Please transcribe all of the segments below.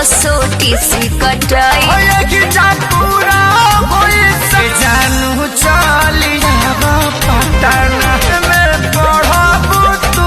सोटी सी कटाई पूरा जानू चलिया पटना में पढ़बू तू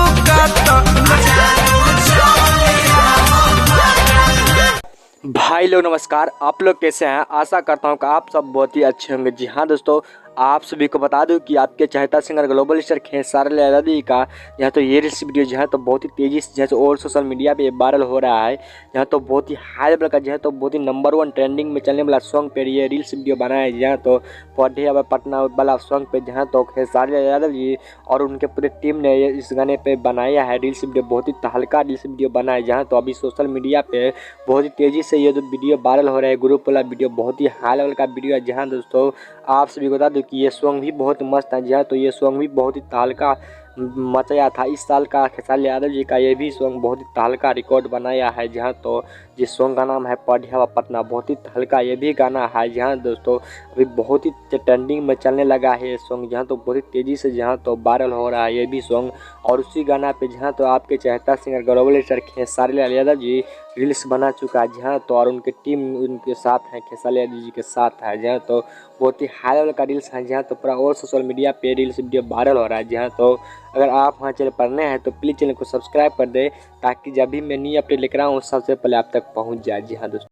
भाई लोग नमस्कार। आप लोग कैसे हैं? आशा करता हूं कि आप सब बहुत ही अच्छे होंगे। जी हाँ दोस्तों, आप सभी को बता दूं कि आपके चाहता singer global star Khesari Lal Yadav ji का यहाँ तो ये रील्स वीडियो जो है तो बहुत ही तेज़ी से जैसे और सोशल मीडिया पे वायरल हो रहा है। यहाँ तो बहुत ही हाई लेवल का जो है तो बहुत ही नंबर 1 ट्रेंडिंग में चलने वाला सॉन्ग पे ये रील्स वीडियो बनाया है। जहाँ तो पढ़े अब पटना वाला सॉन्ग पे जहाँ तो खेसारी लाल यादव जी और उनके पूरे टीम ने इस गाने पे बनाया है रील्स वीडियो। बहुत ही तहलका रील्स वीडियो बना है। जहाँ तो अभी सोशल मीडिया पे बहुत ही तेज़ी से ये जो वीडियो वायरल हो रहा है ग्रुप वाला वीडियो, बहुत ही हाई लेवल का वीडियो है। जहाँ दोस्तों आप सभी को बता दूं कि ये सॉन्ग भी बहुत मस्त है। जहाँ तो ये सॉन्ग भी बहुत ही तहलका मचाया था। इस साल का खेसारी यादव जी का ये भी सॉन्ग बहुत ही तहलका रिकॉर्ड बनाया है। जहाँ तो जिस सॉन्ग का नाम है पढ़े अब पटना, बहुत ही तहलका ये भी गाना है। जहाँ दोस्तों अभी बहुत ही ट्रेंडिंग में चलने लगा है ये सॉन्ग। जहाँ तो बहुत ही तेज़ी से जहाँ तो वायरल हो रहा है ये भी सॉन्ग। और उसी गाना पे जहाँ तो आपके चाहता singer global star Khesari Lal Yadav ji reels बना चुका है। जहाँ तो और उनके टीम उनके साथ है, खेसारी लाल यादव जी के साथ है। जहाँ तो बहुत ही हाई लेवल का रील्स है। जहाँ तो पूरा और सोशल मीडिया पे रील्स वीडियो वायरल हो रहा है। जहाँ तो अगर आप हमारे चैनल पर नए हैं तो प्लीज़ चैनल को सब्सक्राइब कर दें ताकि जब भी मैं न्यू अपडेट लेकर आऊँ सबसे पहले आप तक पहुँच जाए। जी हाँ दोस्तों।